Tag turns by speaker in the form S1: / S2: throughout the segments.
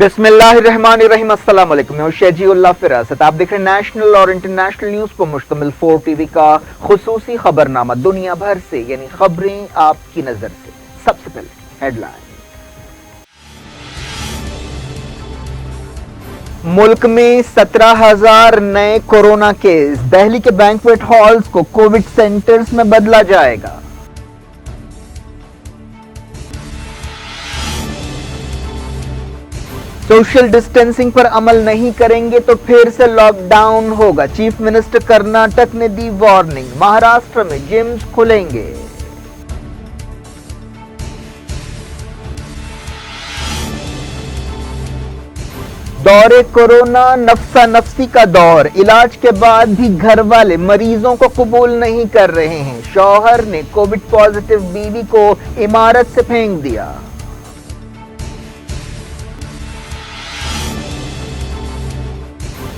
S1: बिस्मिल्लाहिर्रहमानिर्रहीम। अस्सलाम वालेकुम। मैं शहजीउल्लाह फिरासत। आप देख रहे हैं नेशनल और इंटरनेशनल न्यूज पर मुश्तमिल 4 टीवी का खुसूसी खबरनामा, दुनिया भर से यानी खबरें आपकी नजर से। सबसे पहले हेडलाइन। मुल्क में 17,000 नए कोरोना केस। दिल्ली के बैंक्वेट हॉल्स को कोविड सेंटर्स में बदला जाएगा। सोशल डिस्टेंसिंग पर अमल नहीं करेंगे तो फिर से लॉकडाउन होगा। चीफ मिनिस्टर कर्नाटक ने दी वार्निंग। महाराष्ट्र में जिम्स खुलेंगे। दौरे कोरोना नफसा नफसी का दौर। इलाज के बाद भी घर वाले मरीजों को कबूल नहीं कर रहे हैं। शौहर ने कोविड पॉजिटिव बीवी को इमारत से फेंक दिया।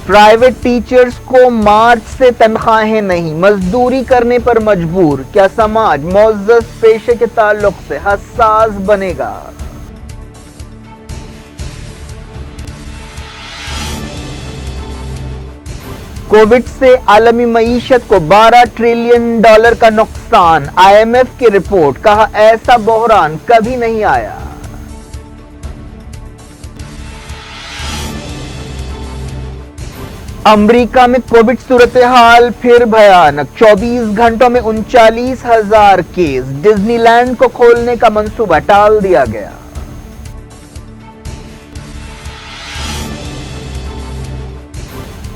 S1: प्राइवेट टीचर्स को मार्च से तनख्वाहें नहीं, मजदूरी करने पर मजबूर। क्या समाज मुअज़्ज़ज़ पेशे के ताल्लुक से हसास बनेगा? कोविड से आलमी मईशत को $12 ट्रिलियन का नुकसान। IMF की रिपोर्ट, कहा ऐसा बहरान कभी नहीं आया। अमेरिका में कोविड सूरत हाल फिर भयानक। 24 घंटों में 39,000 केस। डिज्नीलैंड को खोलने का मंसूबा टाल दिया गया।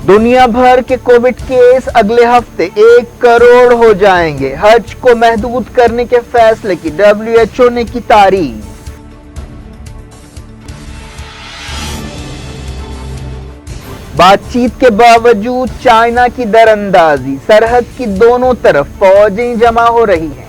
S1: दुनिया भर के कोविड केस अगले हफ्ते 1 करोड़ हो जाएंगे। हज को महदूद करने के फैसले की WHO ने की तारीफ। बातचीत के बावजूद चाइना की दरअंदाजी। सरहद की दोनों तरफ फौजें जमा हो रही हैं।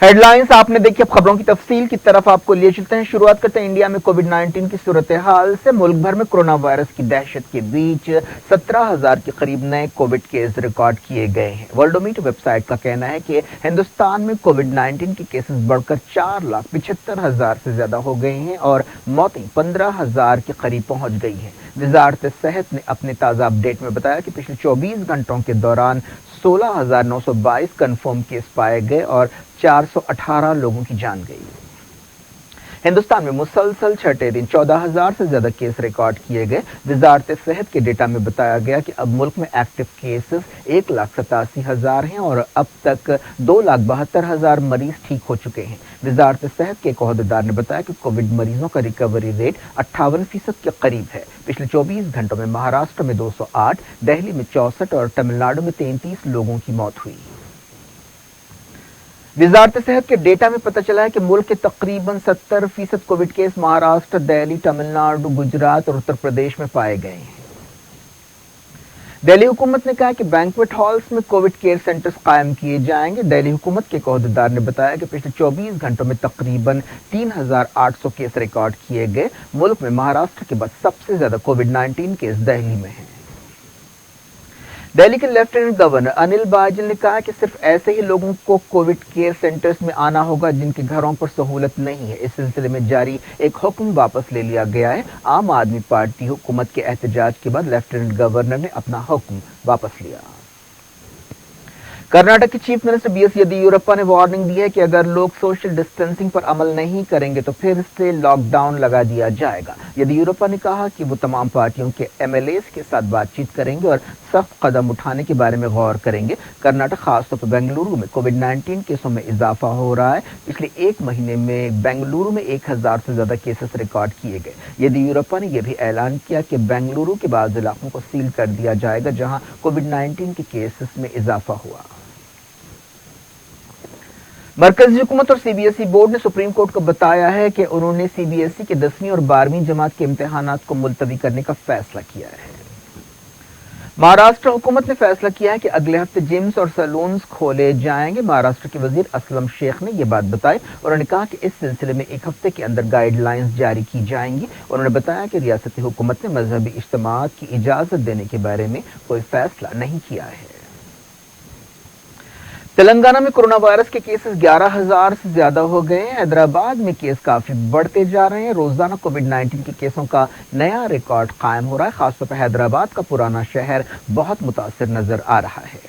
S1: हेडलाइंस आपने देखी। अब खबरों की तफसील की तरफ आपको लिए चलते हैं। शुरुआत करते हैं इंडिया में कोविड-19 की सूरत हाल से। मुल्क भर में कोरोना वायरस की दहशत के बीच 17,000 के करीब नए कोविड केस रिकॉर्ड किए गए हैं। वर्ल्डोमीटर वेबसाइट का कहना है कि हिंदुस्तान में कोविड-19 के केसेस बढ़कर 4,75,000 से ज्यादा हो गए हैं और मौतें 15,000 के करीब पहुंच गई हैं। वजारत सेहत ने अपने ताज़ा अपडेट में बताया कि पिछले 24 घंटों के दौरान 16,922 कन्फर्म केस पाए गए और 418 लोगों की जान गई। हिंदुस्तान में मुसलसल छठे दिन 14,000 से ज्यादा केस रिकॉर्ड किए गए। वजारत सेहत के डेटा में बताया गया कि अब मुल्क में एक्टिव केसेस 1,87,000 हैं और अब तक 2,72,000 मरीज ठीक हो चुके हैं। वजारत सेहत के एक ओहदेदार ने बताया कि कोविड मरीजों का रिकवरी रेट 58% के करीब है। पिछले 24 घंटों में महाराष्ट्र में 208, दिल्ली में 64 और तमिलनाडु में 33 लोगों की मौत हुई। वजारत सेहत के डेटा में पता चला है कि मुल्क के तकरीबन 70% कोविड केस महाराष्ट्र, दिल्ली, तमिलनाडु, गुजरात और उत्तर प्रदेश में पाए गए हैं। दिल्ली हुकूमत ने कहा कि बैंक्वेट हॉल्स में कोविड केयर सेंटर्स कायम किए जाएंगे। दिल्ली हुकूमत के एक ओहदेदार ने बताया कि पिछले 24 घंटों में तकरीबन 3,800 केस रिकॉर्ड किए गए। मुल्क में महाराष्ट्र के बाद सबसे ज्यादा कोविड-19 केस दिल्ली में हैं। दिल्ली के लेफ्टिनेंट गवर्नर अनिल बाजल ने कहा कि सिर्फ ऐसे ही लोगों को कोविड केयर सेंटर्स में आना होगा जिनके घरों पर सहूलत नहीं है। इस सिलसिले में जारी एक हुक्म वापस ले लिया गया है। आम आदमी पार्टी हुकूमत के एहतजाज के बाद लेफ्टिनेंट गवर्नर ने अपना हुक्म वापस लिया। कर्नाटक के चीफ मिनिस्टर BS येदियुरप्पा ने वार्निंग दी है कि अगर लोग सोशल डिस्टेंसिंग पर अमल नहीं करेंगे तो फिर से लॉकडाउन लगा दिया जाएगा। येदियुरप्पा ने कहा कि वो तमाम पार्टियों के MLAs के साथ बातचीत करेंगे और सख्त कदम उठाने के बारे में गौर करेंगे। कर्नाटक खासतौर पर बेंगलुरु में कोविड-19 केसों में इजाफा हो रहा है। पिछले एक महीने में बेंगलुरु में 1,000 से ज्यादा केसेस रिकॉर्ड किए गए। येदियुरप्पा ने यह भी ऐलान किया कि बेंगलुरु के बाद इलाकों को सील कर दिया जाएगा जहां कोविड-19 के केसेस में इजाफा हुआ। मरकजी हुकूमत और CBSE बोर्ड ने सुप्रीम कोर्ट को बताया है कि उन्होंने CBSE के 10वीं और 12वीं जमात के इम्तिहानात को मुलतवी करने का फैसला किया है। महाराष्ट्र हुकूमत ने फैसला किया है कि अगले हफ्ते जिम्स और सैलून्स खोले जाएंगे। महाराष्ट्र के वजीर असलम शेख ने यह बात बताई। उन्होंने कहा कि इस सिलसिले में एक हफ्ते के अंदर गाइडलाइंस जारी की जाएंगी। उन्होंने बताया कि रियासती हुकूमत ने मजहबी इज्तिमात की इजाजत देने के बारे में कोई फैसला नहीं किया है। तेलंगाना में कोरोना वायरस के केसेस 11,000 से ज्यादा हो गए हैं। हैदराबाद में केस काफी बढ़ते जा रहे हैं। रोजाना कोविड-19 के केसों का नया रिकॉर्ड कायम हो रहा है। खासतौर पर हैदराबाद का पुराना शहर बहुत मुतासिर नजर आ रहा है।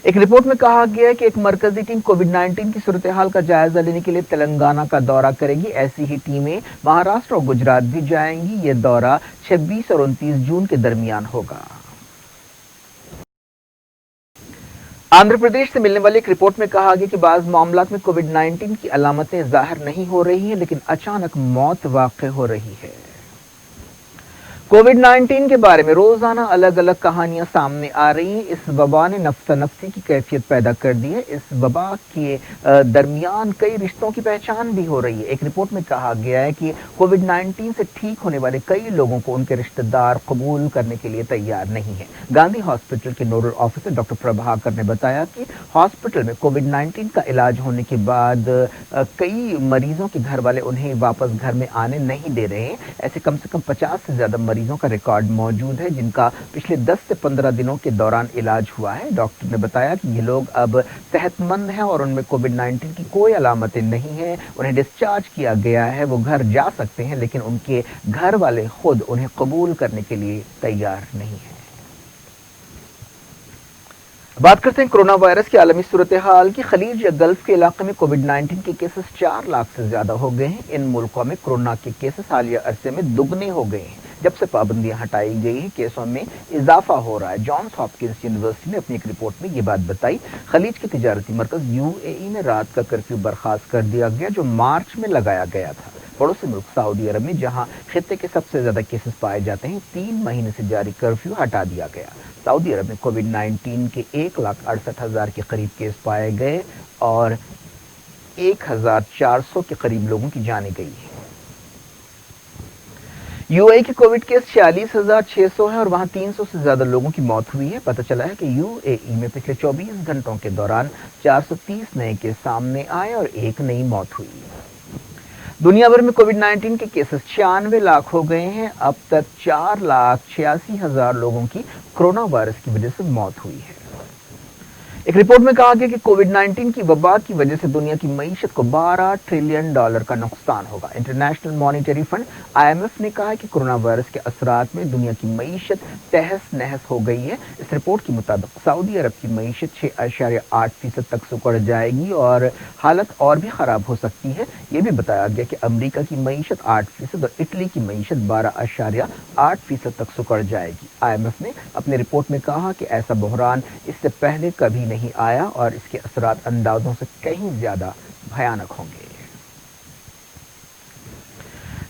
S1: एक रिपोर्ट में कहा गया है कि एक मरकजी टीम कोविड-19 की सूरत हाल का जायजा लेने के लिए तेलंगाना का दौरा करेगी। ऐसी ही टीमें महाराष्ट्र और गुजरात भी जाएंगी। ये दौरा 26 और 29 जून के दरमियान होगा। आंध्र प्रदेश से मिलने वाली एक रिपोर्ट में कहा गया कि बाज़ मामलात में कोविड-19 की अलामतें जाहिर नहीं हो रही हैं, लेकिन अचानक मौत वाक़ हो रही है। कोविड-19 के बारे में रोजाना अलग अलग कहानियां सामने आ रही हैं। इस वबा ने नफ्सा नफ्सी की कैफियत पैदा कर दी है। इस वबा के दरमियान कई रिश्तों की पहचान भी हो रही है। एक रिपोर्ट में कहा गया है कि कोविड-19 से ठीक होने वाले कई लोगों को उनके रिश्तेदार कबूल करने के लिए तैयार नहीं है। गांधी हॉस्पिटल के नोडल ऑफिसर डॉक्टर प्रभाकर ने बताया कि हॉस्पिटल में कोविड-19 का इलाज होने के बाद कई मरीजों के घर वाले उन्हें वापस घर में आने नहीं दे रहे हैं। ऐसे कम से कम 50 से ज्यादा मरीजों का रिकॉर्ड मौजूद है, जिनका पिछले 10 से 15 दिनों के दौरान इलाज हुआ है। डॉक्टर ने बताया कि ये लोग अब सेहतमंद हैं और उनमें कोविड-19 की कोई अलामतें नहीं हैं। उन्हें डिस्चार्ज किया गया है, वो घर जा सकते हैं, लेकिन उनके घर वाले खुद उन्हें कबूल करने के लिए तैयार नहीं हैं। बात करते हैं कोरोना वायरस की आलमी सूरत हाल की। खलीज या गल्फ के इलाके में कोविड-19 के केसेस 4 लाख से ज्यादा हो गए हैं। इन मुल्कों में कोरोना के केसेस हालिया अरसे में दुगने हो गए हैं। जब से पाबंदियां हटाई गई हैं, केसों में इजाफा हो रहा है। जॉन्स हॉपकिंस यूनिवर्सिटी ने अपनी एक रिपोर्ट में ये बात बताई। खलीज के तिजारती मरकज यूएई में रात का कर्फ्यू बर्खास्त कर दिया गया, जो मार्च में लगाया गया था। पड़ोसी मुल्क सऊदी अरब में, जहां खित्ते के सबसे ज्यादा केसेस पाए जाते हैं, 3 महीने से जारी कर्फ्यू हटा दिया गया। सऊदी अरब में कोविड-19 के 1,68,000 के करीब केस पाए गए और 1,400 के करीब लोगों की जानें गई है। यूएई के कोविड केस 46,600 है और वहां 300 से ज्यादा लोगों की मौत हुई है। पता चला है कि यूएई में पिछले 24 घंटों के दौरान 430 नए केस सामने आए और 1 नई मौत हुई। दुनिया भर में कोविड-19 के केसेस 96 लाख हो गए हैं। अब तक 4,86,000 लोगों की कोरोना वायरस की वजह से मौत हुई है। एक रिपोर्ट में कहा गया कि कोविड-19 की वबा की वजह से दुनिया की मईशत को $12 ट्रिलियन का नुकसान होगा। इंटरनेशनल मॉनिटरी फंड IMF ने कहा है कि कोरोना वायरस के असरात में दुनिया की मईशत तहस नहस हो गई है। इस रिपोर्ट के मुताबिक सऊदी अरब की मईशत 6.8% तक सिकुड़ जाएगी और हालत और भी खराब हो सकती है। ये भी बताया गया कि अमेरिका की मईशत 8% और इटली की मईशत 12.8% तक सिकुड़ जाएगी। IMF ने अपनी रिपोर्ट में कहा कि ऐसा बहरान इससे पहले कभी नहीं आया और इसके असरात अंदाजों से कहीं ज्यादा भयानक होंगे।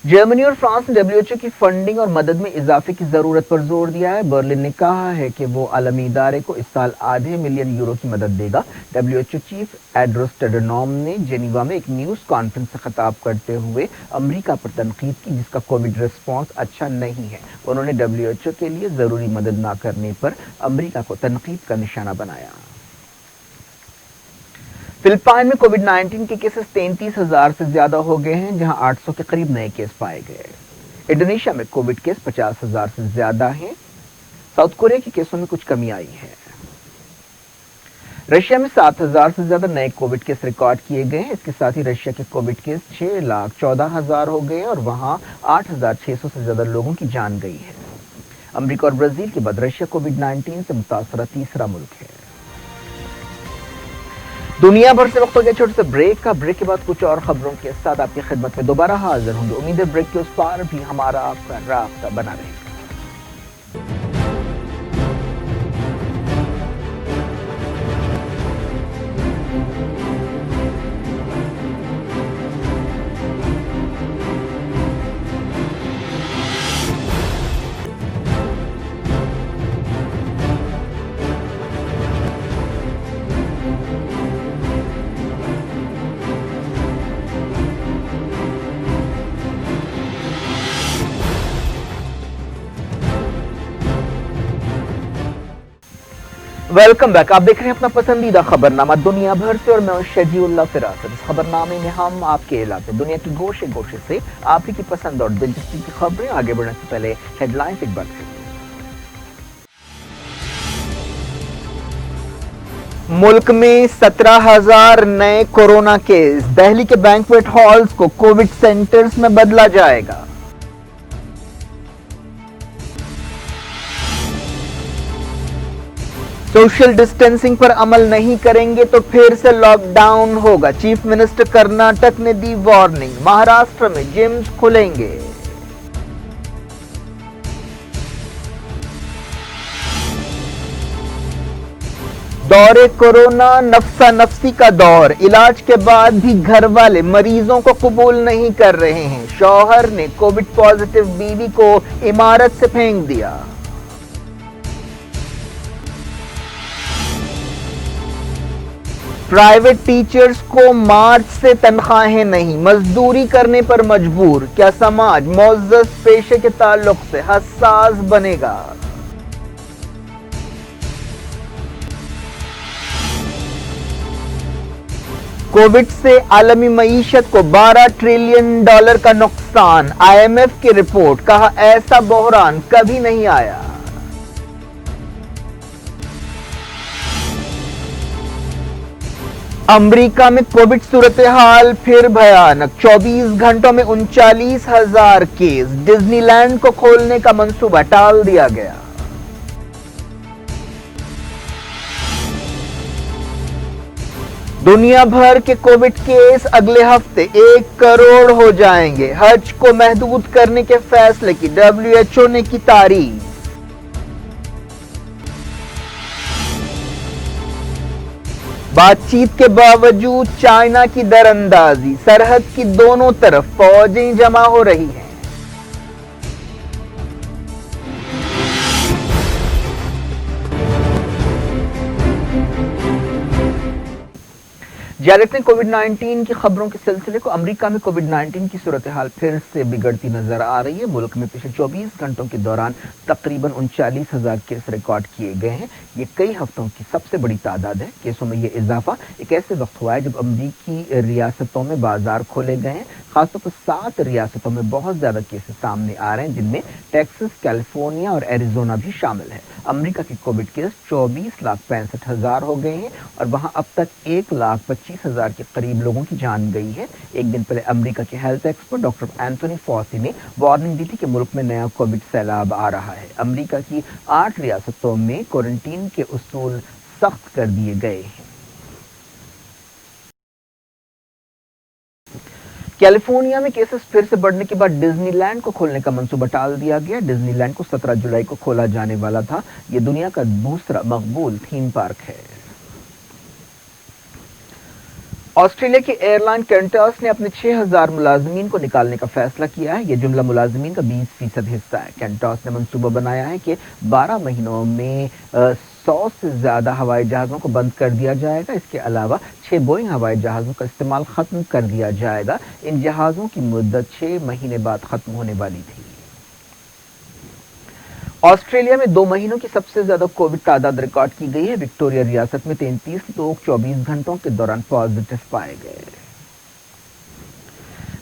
S1: जर्मनी और फ्रांस ने WHO की फंडिंग और मदद में इजाफे की जरूरत पर जोर दिया है। बर्लिन ने कहा है कि वो आलमी इदारे को इस साल आधे मिलियन यूरो की मदद देगा। WHO चीफ टेड्रोस अधानोम ने जेनीवा में एक न्यूज कॉन्फ्रेंस से खिताब करते हुए अमेरिका पर तनकीद की, जिसका कोविड रिस्पॉन्स अच्छा नहीं है। उन्होंने WHO के लिए जरूरी मदद न करने पर अमेरिका को तनकीद का निशाना बनाया। फिलिपाइन में कोविड-19 के केसेस 33,000 से ज्यादा हो गए हैं, जहां 800 के करीब नए केस पाए गए। इंडोनेशिया में कोविड केस 50,000 से ज्यादा हैं। साउथ कोरिया के केसों में कुछ कमी आई है। रशिया में 7,000 से ज्यादा नए कोविड केस रिकॉर्ड किए गए हैं। इसके साथ ही रशिया के कोविड केस 6,14,000 हो गए और वहां 8,600 से ज्यादा लोगों की जान गई है। अमेरिका और ब्राजील के बाद रशिया कोविड-19 से मुतासरा तीसरा मुल्क है। दुनिया भर से वक्त हो गया छोटे से ब्रेक का। ब्रेक के बाद कुछ और खबरों के साथ आपकी खिदमत में दोबारा हाजिर होंगे। उम्मीद है ब्रेक के उस पार भी हमारा आपका रास्ता बना रहेगा। Welcome back. आप देख रहे हैं अपना पसंदीदा खबरनामा दुनिया भर से और मैं हूं शजीउल्लाह फिरासत। इस खबरनामे में हम आपके इलाके दुनिया की गोशे गोशे से आप ही की पसंद और दिलचस्पी की खबरें। आगे बढ़ने से पहले हेडलाइंस एक बार फिर। मुल्क में 17,000 नए कोरोना केस। दिल्ली के बैंक्वेट हॉल्स को कोविड सेंटर्स में बदला जाएगा। सोशल डिस्टेंसिंग पर अमल नहीं करेंगे तो फिर से लॉकडाउन होगा। चीफ मिनिस्टर कर्नाटक ने दी वार्निंग। महाराष्ट्र में जिम्स खुलेंगे। दौरे कोरोना नफसा नफसी का दौर। इलाज के बाद भी घर वाले मरीजों को कबूल नहीं कर रहे हैं। शौहर ने कोविड पॉजिटिव बीवी को इमारत से फेंक दिया। प्राइवेट टीचर्स को मार्च से तनख्वाहें नहीं, मजदूरी करने पर मजबूर। क्या समाज मुअज़्ज़ज़ पेशे के ताल्लुक से हसास बनेगा? कोविड से आलमी मईशत को $12 ट्रिलियन का नुकसान। IMF की रिपोर्ट, कहा ऐसा बहरान कभी नहीं आया। अमेरिका में कोविड सूरत हाल फिर भयानक। 24 घंटों में 39,000 केस। डिज्नीलैंड को खोलने का मंसूबा टाल दिया गया। दुनिया भर के कोविड केस अगले हफ्ते 1 करोड़ हो जाएंगे। हज को महदूद करने के फैसले की WHO ने की तारीफ। बातचीत के बावजूद चाइना की दरअंदाजी। सरहद की दोनों तरफ फौजें जमा हो रही हैं। जारी रखते हैं कोविड 19 की खबरों के सिलसिले को। अमेरिका में कोविड 19 की सूरत हाल फिर से बिगड़ती नजर आ रही है। मुल्क में पिछले 24 घंटों के दौरान तकरीबन 39,000 केस रिकॉर्ड किए गए हैं। ये कई हफ्तों की सबसे बड़ी तादाद है। केसों में ये इजाफा एक ऐसे वक्त हुआ है जब अमरीकी रियासतों में बाजार खोले गए हैं। खासतौर पर 7 रियासतों में बहुत ज्यादा केसेस सामने आ रहे हैं, जिनमें टेक्सास, कैलिफोर्निया और एरिजोना भी शामिल है। अमेरिका के कोविड केस 24,65,000 हो गए हैं और वहां अब तक 1,25,000 के करीब लोगों की जान गई है। एक दिन पहले अमेरिका के health expert doctor Anthony Fauci ने वार्निंग दी थी कि मुल्क में नया कोविड सैलाब आ रहा है। अमेरिका की 8 रियासतों में क्वारंटीन के उसूल सख्त कर दिए गए हैं। कैलिफोर्निया में केसेस फिर से बढ़ने के बाद डिज्नीलैंड को खोलने का मंसूबा टाल दिया गया। डिज्नीलैंड को 17 जुलाई को खोला जाने वाला था। यह दुनिया का दूसरा मकबूल थीम पार्क है। ऑस्ट्रेलिया की एयरलाइन कैंटस ने अपने 6,000 मुलाजमीन को निकालने का फैसला किया है। यह जुमला मुलाजमीन का 20% हिस्सा है। कैंटस ने मंसूबा बनाया है कि 12 महीनों में 100 से ज्यादा हवाई जहाजों को बंद कर दिया जाएगा। इसके अलावा 6 बोइंग हवाई जहाजों का इस्तेमाल खत्म कर दिया जाएगा। इन जहाजों की मुद्दत 6 महीने बाद खत्म होने वाली थी। ऑस्ट्रेलिया में 2 महीनों की सबसे ज्यादा कोविड तादाद रिकॉर्ड की गई है। विक्टोरिया रियासत में 33 लोग 24 घंटों के दौरान पॉजिटिव पाए गए।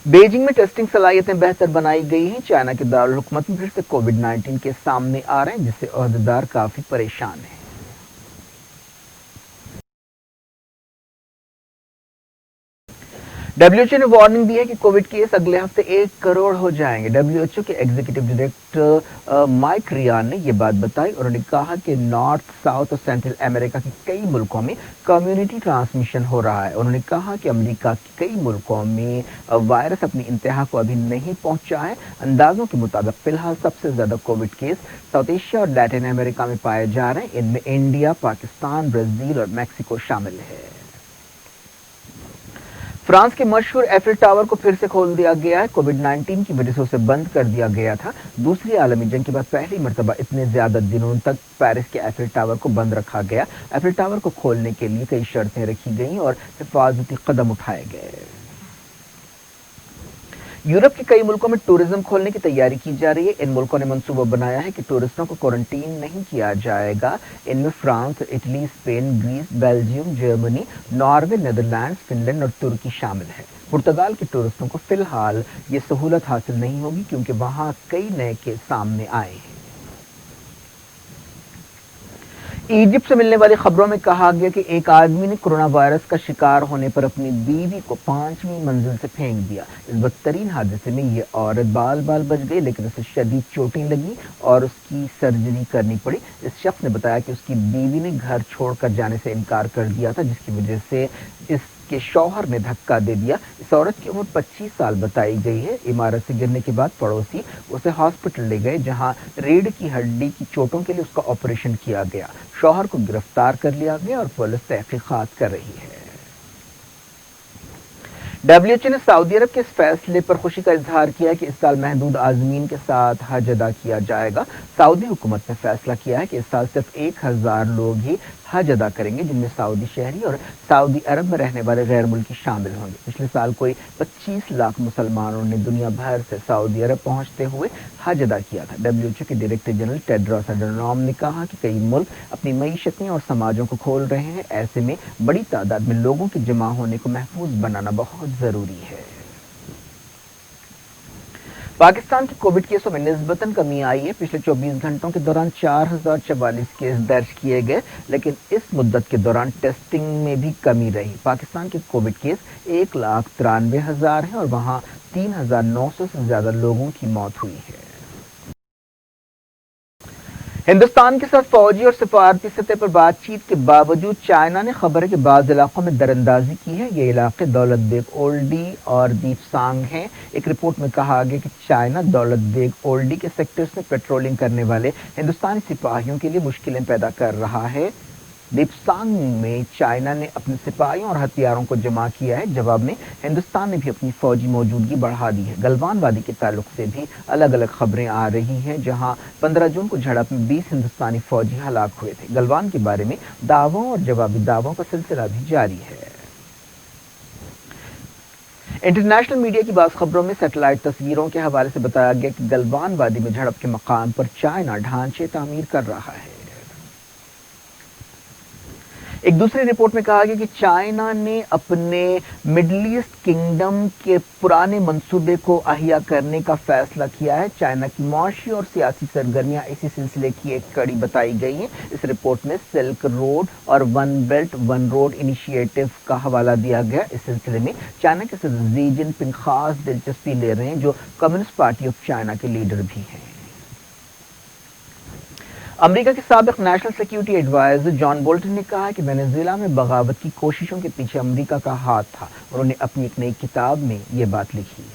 S1: बीजिंग में टेस्टिंग सलाहियतें बेहतर बनाई गई हैं। चाइना के दारुल हुकूमत में फिर से कोविड 19 के सामने आ रहे हैं, जिससे ओहदेदार काफी परेशान हैं। WHO ने वार्निंग दी है कि कोविड केस अगले हफ्ते 1 करोड़ हो जाएंगे। WHO के एग्जीक्यूटिव डायरेक्टर माइक रियान ने यह बात बताई। उन्होंने कहा कि नॉर्थ, साउथ और सेंट्रल अमेरिका के कई मुल्कों में कम्युनिटी ट्रांसमिशन हो रहा है। उन्होंने कहा कि अमेरिका के कई मुल्कों में वायरस अपनी इंतहा को अभी नहीं पहुंचा है। अंदाजों के मुताबिक फिलहाल सबसे ज्यादा कोविड केस साउथ एशिया और लैटिन अमेरिका में पाए जा रहे हैं। इनमें इंडिया, पाकिस्तान, ब्राजील और मैक्सिको शामिल है। फ्रांस के मशहूर एफिल टावर को फिर से खोल दिया गया है। कोविड 19 की वजह से उसे बंद कर दिया गया था। दूसरी आलमी जंग के बाद पहली मर्तबा इतने ज्यादा दिनों तक पेरिस के एफिल टावर को बंद रखा गया। एफिल टावर को खोलने के लिए कई शर्तें रखी गई और हिफाजती कदम उठाए गए। यूरोप के कई मुल्कों में टूरिज्म खोलने की तैयारी की जा रही है। इन मुल्कों ने मंसूबा बनाया है कि टूरिस्टों को क्वारंटीन नहीं किया जाएगा। इनमें France, Italy, Spain, Greece, Belgium, Germany, Norway, Netherlands, Finland और तुर्की शामिल है। पुर्तगाल के टूरिस्टों को फिलहाल ये सहूलत हासिल नहीं होगी, क्योंकि वहां कई नए केस सामने आए हैं। इजिप्ट से मिलने वाली खबरों में कहा गया कि एक आदमी ने कोरोना वायरस का शिकार होने पर अपनी बीवी को 5वीं मंजिल से फेंक दिया। इस बदतरीन हादसे में ये औरत बाल बाल बच गई, लेकिन उसे शदीद चोटें लगी और उसकी सर्जरी करनी पड़ी। इस शख्स ने बताया कि उसकी बीवी ने घर छोड़कर जाने से इनकार कर दिया था, जिसकी वजह से इसके शौहर ने धक्का दे दिया। इस औरत की उम्र 25 साल बताई गई है। इमारत से गिरने के बाद पड़ोसी उसे हॉस्पिटल ले गए, जहां रीढ़ की हड्डी की चोटों के लिए उसका ऑपरेशन किया गया। शौहर को गिरफ्तार कर लिया गया और पुलिस तहकीकात कर रही है। डब्ल्यूएचओ ने सऊदी अरब के इस फैसले पर खुशी का इजहार किया है कि इस साल महदूद आजमीन के साथ हज अदा किया जाएगा। सऊदी हुकूमत ने फैसला किया है कि इस साल सिर्फ 1000 लोग ही हज अदा करेंगे, जिनमें सऊदी शहरी और सऊदी अरब में रहने वाले गैर मुल्की शामिल होंगे। पिछले साल कोई 25 लाख मुसलमानों ने दुनिया भर से सऊदी अरब पहुंचते हुए हज अदा किया था। डब्ल्यूएचओ के डायरेक्टर जनरल टेड्रोस अधनॉम ने कहा कि कई मुल्क अपनी मईशतें और समाजों को खोल रहे हैं। ऐसे में बड़ी तादाद में लोगों के जमा होने को महफूज बनाना बहुत जरूरी है। पाकिस्तान के कोविड केसों में निस्बतन कमी आई है। पिछले 24 घंटों के दौरान 4044 केस दर्ज किए गए, लेकिन इस मुद्दत के दौरान टेस्टिंग में भी कमी रही। पाकिस्तान के कोविड केस 1,93,000 हैं और वहां 3,900 से ज्यादा लोगों की मौत हुई है। हिंदुस्तान के साथ फौजी और सिफारती सतह पर बातचीत के बावजूद चाइना ने खबर है कि बाज़ इलाकों में दरअंदाजी की है। ये इलाके दौलत बेग ओल्डी और दीपसांग हैं। एक रिपोर्ट में कहा गया कि चाइना दौलत बेग ओल्डी के सेक्टर्स में पेट्रोलिंग करने वाले हिंदुस्तानी सिपाहियों के लिए मुश्किलें पैदा कर रहा है। दीपसांग में चाइना ने अपने सिपाहियों और हथियारों को जमा किया है। जवाब में हिंदुस्तान ने भी अपनी फौजी मौजूदगी बढ़ा दी है। गलवान वादी के ताल्लुक से भी अलग अलग खबरें आ रही हैं, जहां 15 जून को झड़प में 20 हिंदुस्तानी फौजी हलाक हुए थे। गलवान के बारे में दावों और जवाबी दावों का सिलसिला भी जारी है। इंटरनेशनल मीडिया की बात खबरों में सैटेलाइट तस्वीरों के हवाले से बताया गया कि गलवान वादी में झड़प के मकाम पर चाइना ढांचे तामीर कर रहा है। एक दूसरी रिपोर्ट में कहा गया कि चाइना ने अपने मिडल ईस्ट किंगडम के पुराने मंसूबे को अहिया करने का फैसला किया है। चाइना की मौशी और सियासी सरगर्मियां इसी सिलसिले की एक कड़ी बताई गई हैं। इस रिपोर्ट में सिल्क रोड और one belt one road initiative का हवाला दिया गया। इस सिलसिले में चाइना के सदर शी जिनपिंग खास दिलचस्पी ले रहे हैं, जो कम्युनिस्ट पार्टी ऑफ चाइना के लीडर भी हैं। अमेरिका के साबिक national security adviser John Bolton ने कहा कि वेनेजुएला में बगावत की कोशिशों के पीछे अमेरिका का हाथ था। उन्होंने अपनी एक नई किताब में ये बात लिखी।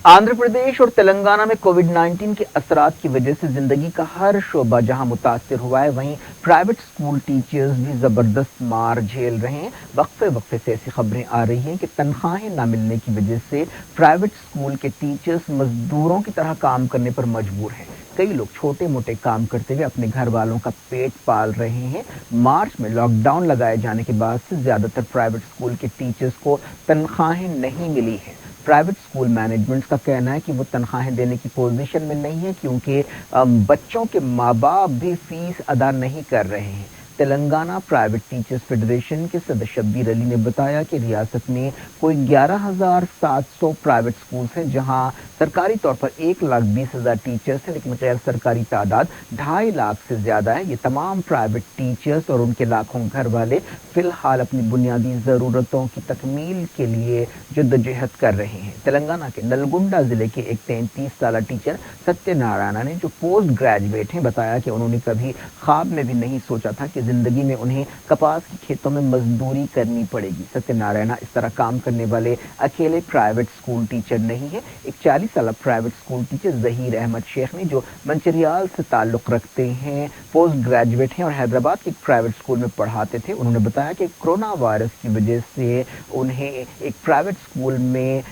S1: आंध्र प्रदेश और तेलंगाना में कोविड-19 के असरात की वजह से जिंदगी का हर शोबा जहां मुतासिर हुआ है, वहीं प्राइवेट स्कूल टीचर्स भी जबरदस्त मार झेल रहे हैं। वक्फे वक्फे से ऐसी खबरें आ रही हैं कि तनख्वाहें न मिलने की वजह से प्राइवेट स्कूल के टीचर्स मजदूरों की तरह काम करने पर मजबूर हैं। कई लोग छोटे मोटे काम करते हुए अपने घर वालों का पेट पाल रहे हैं। मार्च में लॉकडाउन लगाए जाने के बाद से ज्यादातर प्राइवेट स्कूल के टीचर्स को तनख्वाहें नहीं मिली हैं। प्राइवेट स्कूल मैनेजमेंट का कहना है कि वो तनख्वाहें देने की पोजीशन में नहीं है, क्योंकि बच्चों के माँ बाप भी फीस अदा नहीं कर रहे हैं। तेलंगाना प्राइवेट टीचर्स फेडरेशन के सदस्य शब्बीर अली ने बताया कि रियासत में कोई 11,700 प्राइवेट स्कूल्स हैं, जहां सरकारी तौर पर 1,20,000 टीचर्स हैं, लेकिन गैर सरकारी तादाद 2.5 लाख से ज्यादा है। ये तमाम प्राइवेट टीचर्स और उनके लाखों घर वाले फिलहाल अपनी बुनियादी ज़रूरतों की तकमील के लिए जद्दोजहद कर रहे हैं। तेलंगाना के नलगुंडा जिले के एक 33 साल टीचर सत्यनारायण ने, जो पोस्ट ग्रेजुएट हैं, बताया कि उन्होंने कभी ख्वाब में भी नहीं सोचा था कि जिंदगी में उन्हें कपास के खेतों में मजदूरी करनी पड़ेगी। सत्यनारायण इस तरह काम करने वाले अकेले प्राइवेट स्कूल टीचर नहीं है। एक 40 साल private school teacher Zaheer Ahmed Sheikh ने, जो मंचिरियाल से ताल्लुक रखते हैं, पोस्ट ग्रेजुएट हैं और हैदराबाद के एक प्राइवेट स्कूल में पढ़ाते थे, उन्होंने बताया कि कोरोना वायरस की वजह से उन्हें एक प्राइवेट स्कूल में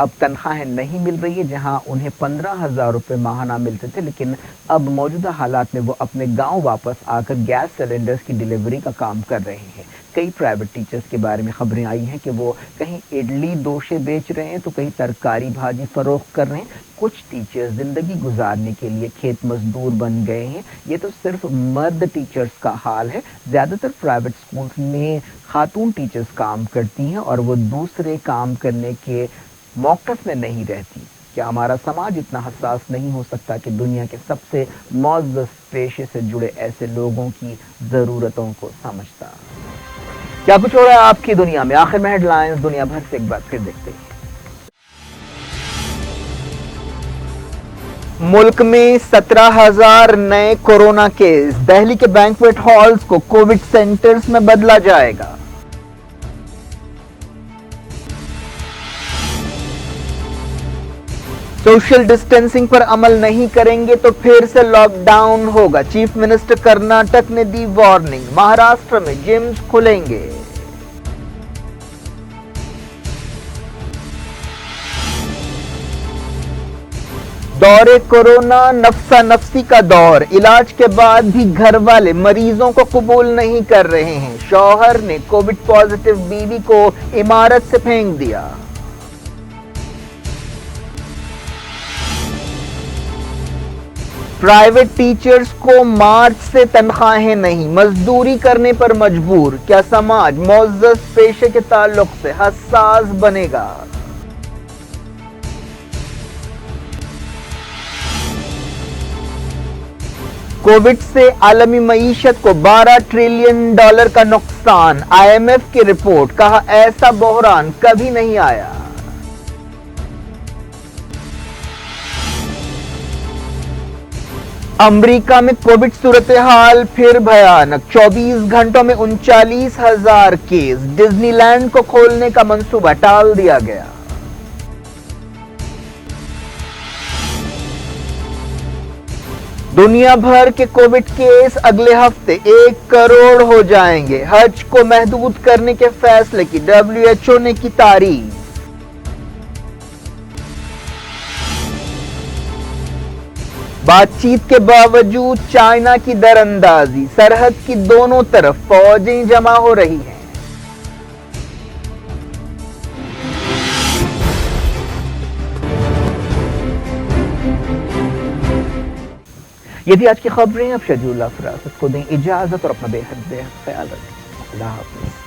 S1: अब तनख्वाहें नहीं मिल रही है, जहां उन्हें 15,000 रुपये माहाना मिलते थे, लेकिन अब मौजूदा हालात में वो अपने गांव वापस आकर गैस सिलेंडर्स की डिलीवरी का काम कर रहे हैं। कई प्राइवेट टीचर्स के बारे में खबरें आई हैं कि वो कहीं इडली डोसे बेच रहे हैं तो कहीं तरकारी भाजी फरोख्त कर रहे हैं। कुछ टीचर्स जिंदगी गुजारने के लिए खेत मजदूर बन गए हैं। ये तो सिर्फ मर्द टीचर्स का हाल है। ज्यादातर प्राइवेट स्कूल्स में खातून टीचर्स काम करती हैं और वो दूसरे काम करने के मौकफ में नहीं रहती। کیا ہمارا سماج اتنا حساس نہیں ہو سکتا کہ دنیا کے سب سے معزز پیشے سے جڑے ایسے لوگوں کی ضرورتوں کو سمجھتا؟ کیا کچھ ہو رہا ہے آپ کی دنیا میں؟ آخر میں ہیڈ لائنز دنیا بھر سے ایک بار پھر دیکھتے ہیں۔ ملک میں 17,000 نئے کورونا کیس، دہلی کے بینکویٹ ہالز کو کووڈ سینٹرز میں بدلا جائے گا۔ سوشل ڈسٹینسنگ پر عمل نہیں کریں گے تو پھر سے لاک ڈاؤن ہوگا، چیف منسٹر کرناٹک نے دی وارننگ۔ مہاراشٹر میں جمز کھلیں گے۔ دور کورونا نفسا نفسی کا دور، علاج کے بعد بھی گھر والے مریضوں کو قبول نہیں کر رہے ہیں۔ شوہر نے کووڈ پازیٹیو بیوی کو عمارت سے پھینک دیا۔ پرائیویٹ ٹیچرز کو مارچ سے تنخواہیں نہیں، مزدوری کرنے پر مجبور۔ کیا سماج معزز پیشے کے تعلق سے حساس بنے گا؟ کووڈ سے عالمی معیشت کو $12 ٹریلین کا نقصان، IMF کی رپورٹ، کہا ایسا بحران کبھی نہیں آیا۔ امریکہ میں کووڈ صورتحال پھر بھیانک، 24 گھنٹوں میں 39,000 کیس، ڈزنی لینڈ کو کھولنے کا منصوبہ ٹال دیا گیا۔ دنیا بھر کے کووڈ کیس اگلے ہفتے 1 کروڑ ہو جائیں گے، حج کو محدود کرنے کے فیصلے کی WHO نے کی تعریف۔ بات چیت کے باوجود چائنا کی دراندازی، سرحد کی دونوں طرف فوجیں جمع ہو رہی ہیں۔ یہ تھی آج کی خبریں، اب شجی اللہ فراست کو دیں اجازت اور اپنا بے حد خیال رکھیں۔ اللہ حافظ۔